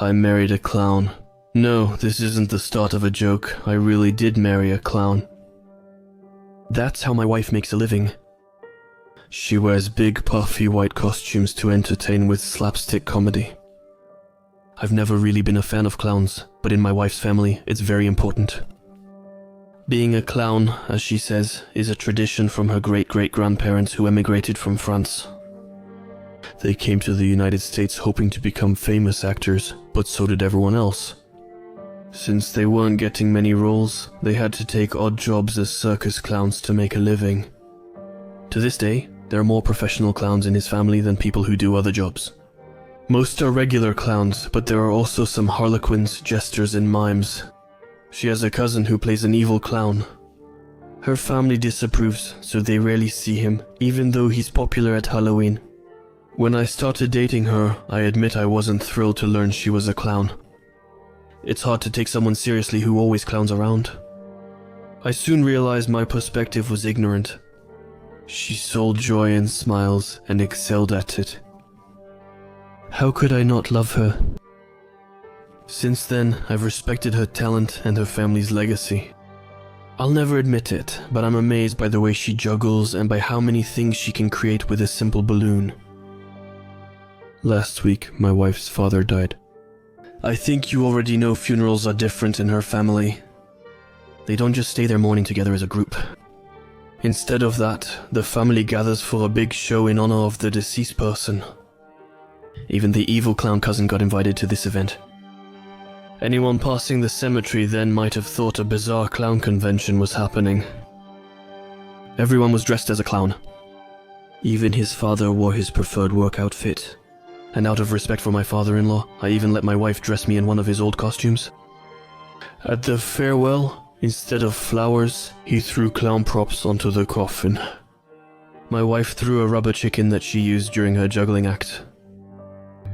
I married a clown. No, this isn't the start of a joke. I really did marry a clown. That's how my wife makes a living. She wears big, puffy white costumes to entertain with slapstick comedy. I've never really been a fan of clowns, but in my wife's family, it's very important. Being a clown, as she says, is a tradition from her great-great-grandparents who emigrated from France. They came to the United States hoping to become famous actors, but so did everyone else. Since they weren't getting many roles, they had to take odd jobs as circus clowns to make a living. To this day, there are more professional clowns in his family than people who do other jobs. Most are regular clowns, but there are also some harlequins, jesters, and mimes. She has a cousin who plays an evil clown. Her family disapproves, so they rarely see him, even though he's popular at Halloween. When I started dating her, I admit I wasn't thrilled to learn she was a clown. It's hard to take someone seriously who always clowns around. I soon realized my perspective was ignorant. She sold joy and smiles and excelled at it. How could I not love her? Since then, I've respected her talent and her family's legacy. I'll never admit it, but I'm amazed by the way she juggles and by how many things she can create with a simple balloon. Last week, my wife's father died. I think you already know funerals are different in her family. They don't just stay there mourning together as a group. Instead of that, the family gathers for a big show in honor of the deceased person. Even the evil clown cousin got invited to this event. Anyone passing the cemetery then might have thought a bizarre clown convention was happening. Everyone was dressed as a clown. Even his father wore his preferred work outfit. And out of respect for my father-in-law, I even let my wife dress me in one of his old costumes. At the farewell, instead of flowers, he threw clown props onto the coffin. My wife threw a rubber chicken that she used during her juggling act.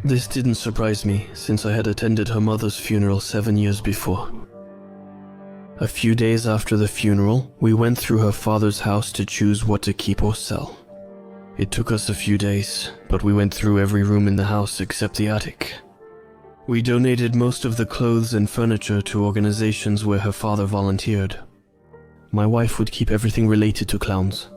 This didn't surprise me, since I had attended her mother's funeral 7 years before. A few days after the funeral, we went through her father's house to choose what to keep or sell. It took us a few days, but we went through every room in the house except the attic. We donated most of the clothes and furniture to organizations where her father volunteered. My wife would keep everything related to clowns.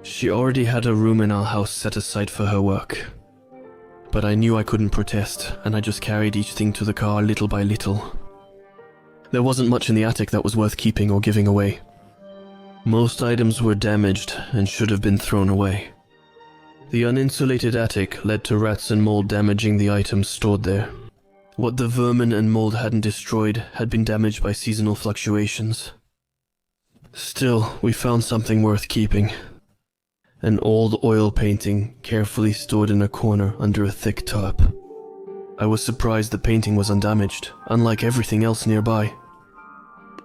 She already had a room in our house set aside for her work. But I knew I couldn't protest, and I just carried each thing to the car little by little. There wasn't much in the attic that was worth keeping or giving away. Most items were damaged and should have been thrown away. The uninsulated attic led to rats and mold damaging the items stored there. What the vermin and mold hadn't destroyed had been damaged by seasonal fluctuations. Still, we found something worth keeping. An old oil painting carefully stored in a corner under a thick tarp. I was surprised the painting was undamaged, unlike everything else nearby.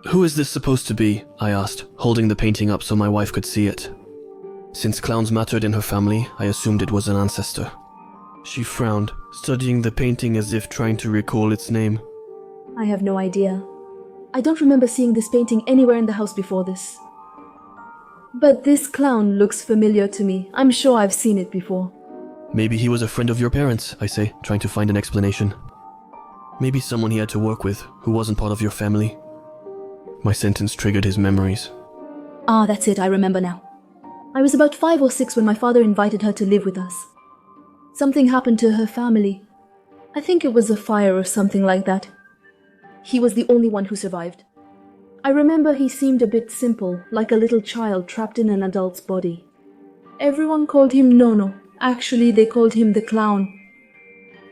"Who is this supposed to be?" I asked, holding the painting up so my wife could see it. Since clowns mattered in her family, I assumed it was an ancestor. She frowned, studying the painting as if trying to recall its name. I have no idea. I don't remember seeing this painting anywhere in the house before this. But this clown looks familiar to me. I'm sure I've seen it before. "Maybe he was a friend of your parents," I say, trying to find an explanation. "Maybe someone he had to work with, who wasn't part of your family." My sentence triggered his memories. Ah, that's it, I remember now. I was about 5 or 6 when my father invited her to live with us. Something happened to her family. I think it was a fire or something like that. He was the only one who survived. I remember he seemed a bit simple, like a little child trapped in an adult's body. Everyone called him Nono. Actually, they called him the Clown.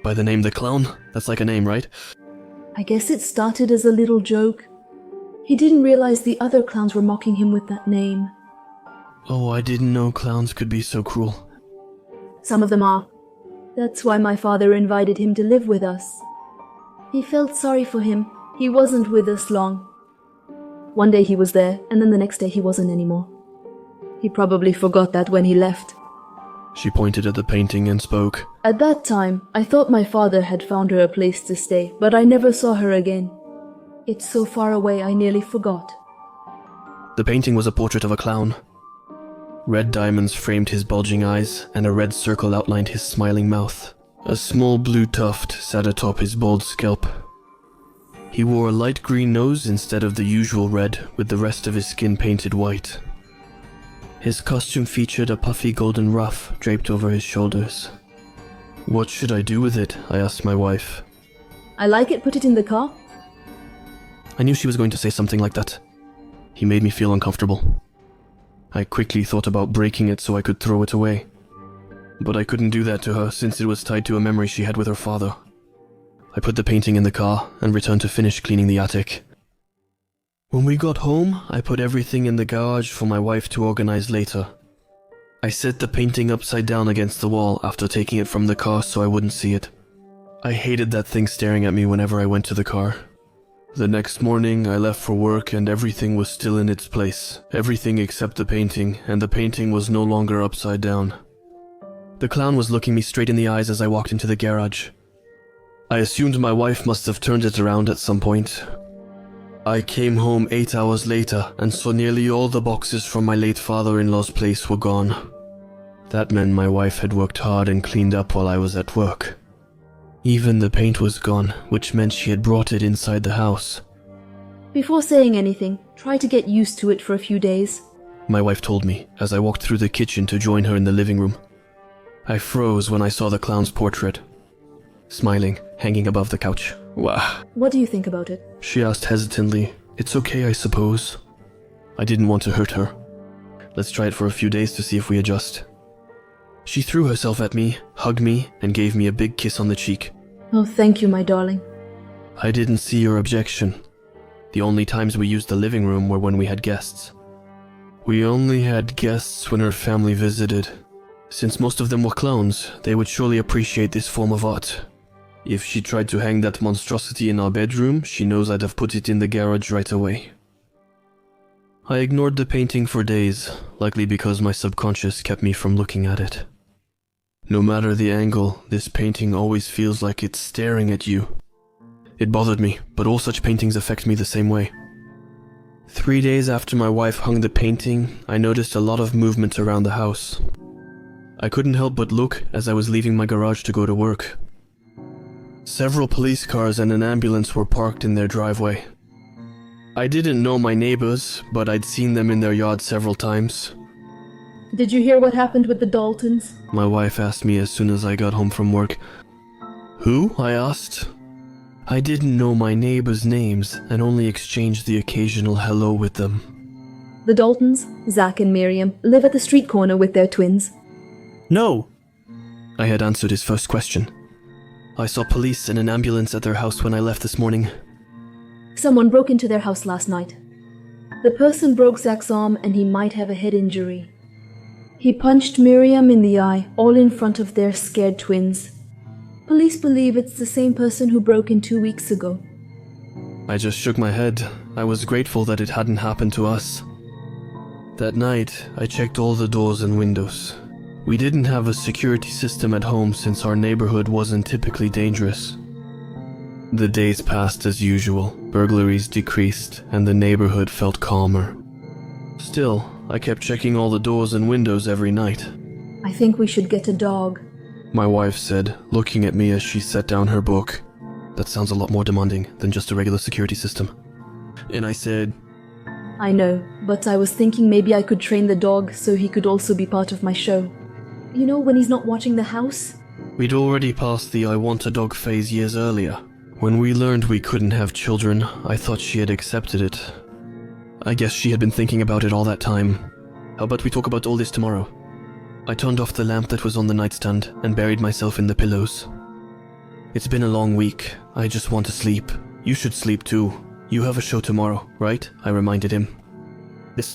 By the name the Clown? That's like a name, right? I guess it started as a little joke. He didn't realize the other clowns were mocking him with that name. Oh, I didn't know clowns could be so cruel. Some of them are. That's why my father invited him to live with us. He felt sorry for him. He wasn't with us long. One day he was there, and then the next day he wasn't anymore. He probably forgot that when he left. She pointed at the painting and spoke. At that time, I thought my father had found her a place to stay, but I never saw her again. It's so far away I nearly forgot. The painting was a portrait of a clown. Red diamonds framed his bulging eyes, and a red circle outlined his smiling mouth. A small blue tuft sat atop his bald scalp. He wore a light green nose instead of the usual red, with the rest of his skin painted white. His costume featured a puffy golden ruff draped over his shoulders. "What should I do with it?" I asked my wife. I like it, put it in the car. I knew she was going to say something like that. He made me feel uncomfortable. I quickly thought about breaking it so I could throw it away. But I couldn't do that to her since it was tied to a memory she had with her father. I put the painting in the car and returned to finish cleaning the attic. When we got home, I put everything in the garage for my wife to organize later. I set the painting upside down against the wall after taking it from the car so I wouldn't see it. I hated that thing staring at me whenever I went to the car. The next morning, I left for work and everything was still in its place. Everything except the painting, and the painting was no longer upside down. The clown was looking me straight in the eyes as I walked into the garage. I assumed my wife must have turned it around at some point. I came home 8 hours later and saw nearly all the boxes from my late father-in-law's place were gone. That meant my wife had worked hard and cleaned up while I was at work. Even the paint was gone, which meant she had brought it inside the house. Before saying anything, try to get used to it for a few days. My wife told me as I walked through the kitchen to join her in the living room. I froze when I saw the clown's portrait, smiling, hanging above the couch. Wah. What do you think about it? She asked hesitantly. It's okay, I suppose. I didn't want to hurt her. Let's try it for a few days to see if we adjust. She threw herself at me, hugged me, and gave me a big kiss on the cheek. Oh, thank you, my darling. I didn't see your objection. The only times we used the living room were when we had guests. We only had guests when her family visited. Since most of them were clowns, they would surely appreciate this form of art. If she tried to hang that monstrosity in our bedroom, she knows I'd have put it in the garage right away. I ignored the painting for days, likely because my subconscious kept me from looking at it. No matter the angle, this painting always feels like it's staring at you. It bothered me, but all such paintings affect me the same way. 3 days after my wife hung the painting, I noticed a lot of movement around the house. I couldn't help but look as I was leaving my garage to go to work. Several police cars and an ambulance were parked in their driveway. I didn't know my neighbors, but I'd seen them in their yard several times. Did you hear what happened with the Daltons? My wife asked me as soon as I got home from work. Who? I asked. I didn't know my neighbors' names and only exchanged the occasional hello with them. The Daltons, Zach and Miriam, live at the street corner with their twins. No. I had answered his first question. I saw police and an ambulance at their house when I left this morning. Someone broke into their house last night. The person broke Zach's arm and he might have a head injury. He punched Miriam in the eye, all in front of their scared twins. Police believe it's the same person who broke in 2 weeks ago. I just shook my head. I was grateful that it hadn't happened to us. That night, I checked all the doors and windows. We didn't have a security system at home since our neighborhood wasn't typically dangerous. The days passed as usual, burglaries decreased, and the neighborhood felt calmer. Still, I kept checking all the doors and windows every night. I think we should get a dog. My wife said, looking at me as she set down her book. That sounds a lot more demanding than just a regular security system. And I said, I know, but I was thinking maybe I could train the dog so he could also be part of my show. You know, when he's not watching the house? We'd already passed the I want a dog phase years earlier. When we learned we couldn't have children, I thought she had accepted it. I guess she had been thinking about it all that time. How about we talk about all this tomorrow? I turned off the lamp that was on the nightstand and buried myself in the pillows. It's been a long week. I just want to sleep. You should sleep too. You have a show tomorrow, right? I reminded him.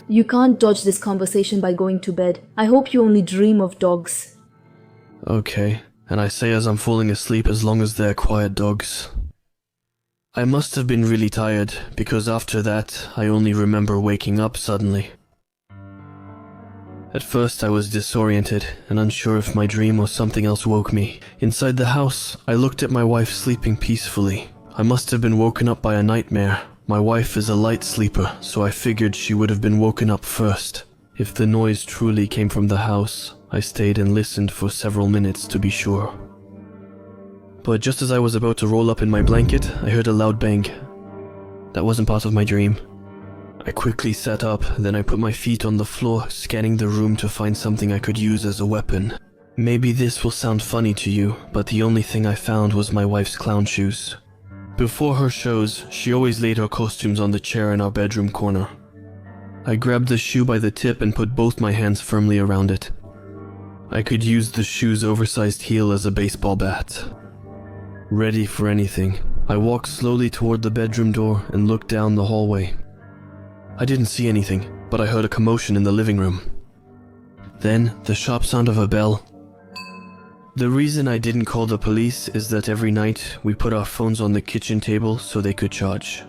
You can't dodge this conversation by going to bed. I hope you only dream of dogs. Okay, and I say as I'm falling asleep as long as they're quiet dogs. I must have been really tired, because after that, I only remember waking up suddenly. At first I was disoriented and unsure if my dream or something else woke me. Inside the house, I looked at my wife sleeping peacefully. I must have been woken up by a nightmare. My wife is a light sleeper, so I figured she would have been woken up first. If the noise truly came from the house, I stayed and listened for several minutes to be sure. But just as I was about to roll up in my blanket, I heard a loud bang. That wasn't part of my dream. I quickly sat up, then I put my feet on the floor, scanning the room to find something I could use as a weapon. Maybe this will sound funny to you, but the only thing I found was my wife's clown shoes. Before her shows, she always laid her costumes on the chair in our bedroom corner. I grabbed the shoe by the tip and put both my hands firmly around it. I could use the shoe's oversized heel as a baseball bat. Ready for anything, I walked slowly toward the bedroom door and looked down the hallway. I didn't see anything, but I heard a commotion in the living room. Then, the sharp sound of a bell. The reason I didn't call the police is that every night we put our phones on the kitchen table so they could charge.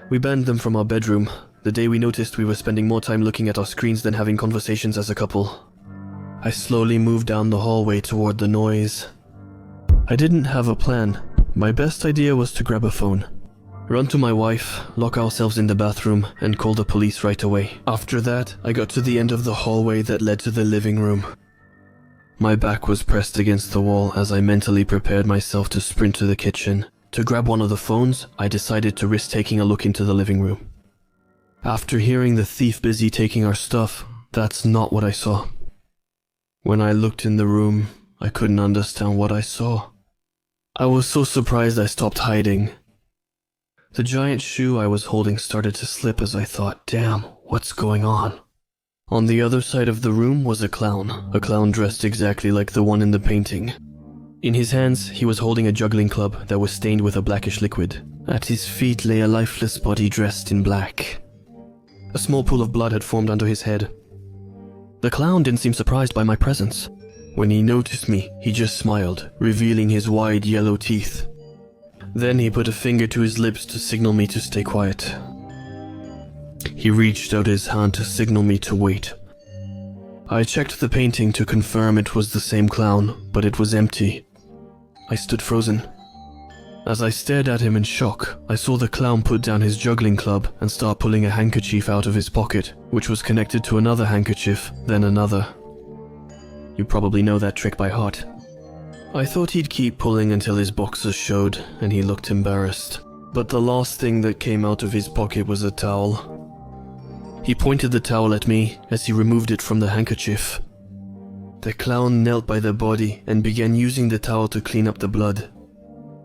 We banned them from our bedroom the day we noticed we were spending more time looking at our screens than having conversations as a couple. I slowly moved down the hallway toward the noise. I didn't have a plan. My best idea was to grab a phone, run to my wife, lock ourselves in the bathroom, and call the police right away. After that, I got to the end of the hallway that led to the living room. My back was pressed against the wall as I mentally prepared myself to sprint to the kitchen. To grab one of the phones, I decided to risk taking a look into the living room. After hearing the thief busy taking our stuff, that's not what I saw. When I looked in the room, I couldn't understand what I saw. I was so surprised I stopped hiding. The giant shoe I was holding started to slip as I thought, damn, what's going on? On the other side of the room was a clown dressed exactly like the one in the painting. In his hands, he was holding a juggling club that was stained with a blackish liquid. At his feet lay a lifeless body dressed in black. A small pool of blood had formed under his head. The clown didn't seem surprised by my presence. When he noticed me, he just smiled, revealing his wide yellow teeth. Then he put a finger to his lips to signal me to stay quiet. He reached out his hand to signal me to wait. I checked the painting to confirm it was the same clown, but it was empty. I stood frozen. As I stared at him in shock, I saw the clown put down his juggling club and start pulling a handkerchief out of his pocket, which was connected to another handkerchief, then another. You probably know that trick by heart. I thought he'd keep pulling until his boxers showed, and he looked embarrassed. But the last thing that came out of his pocket was a towel. He pointed the towel at me as he removed it from the handkerchief. The clown knelt by the body and began using the towel to clean up the blood.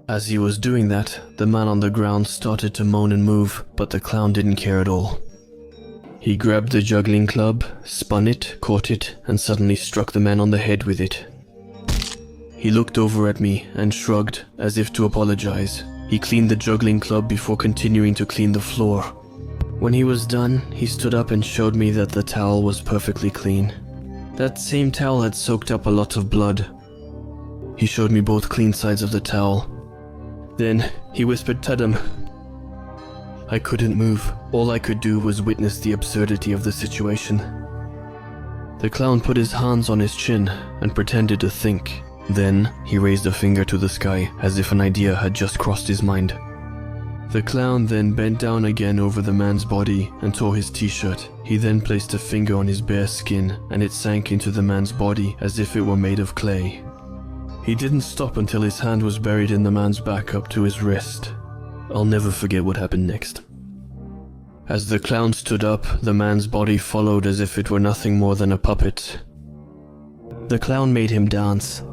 As he was doing that, the man on the ground started to moan and move, but the clown didn't care at all. He grabbed the juggling club, spun it, caught it, and suddenly struck the man on the head with it. He looked over at me and shrugged, as if to apologize. He cleaned the juggling club before continuing to clean the floor. When he was done, he stood up and showed me that the towel was perfectly clean. That same towel had soaked up a lot of blood. He showed me both clean sides of the towel. Then, he whispered, "Tadam." I couldn't move. All I could do was witness the absurdity of the situation. The clown put his hands on his chin and pretended to think. Then, he raised a finger to the sky as if an idea had just crossed his mind. The clown then bent down again over the man's body and tore his t-shirt. He then placed a finger on his bare skin and it sank into the man's body as if it were made of clay. He didn't stop until his hand was buried in the man's back up to his wrist. I'll never forget what happened next. As the clown stood up, the man's body followed as if it were nothing more than a puppet. The clown made him dance.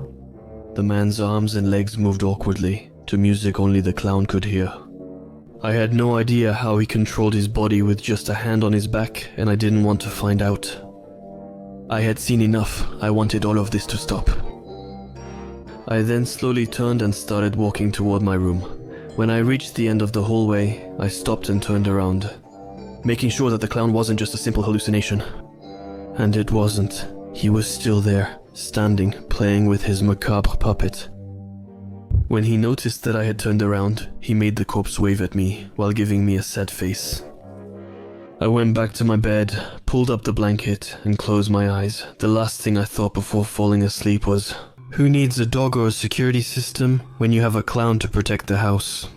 The man's arms and legs moved awkwardly, to music only the clown could hear. I had no idea how he controlled his body with just a hand on his back, and I didn't want to find out. I had seen enough. I wanted all of this to stop. I then slowly turned and started walking toward my room. When I reached the end of the hallway, I stopped and turned around, making sure that the clown wasn't just a simple hallucination. And it wasn't. He was still there, standing, playing with his macabre puppet. When he noticed that I had turned around, he made the corpse wave at me while giving me a sad face. I went back to my bed, pulled up the blanket, and closed my eyes. The last thing I thought before falling asleep was, who needs a dog or a security system when you have a clown to protect the house?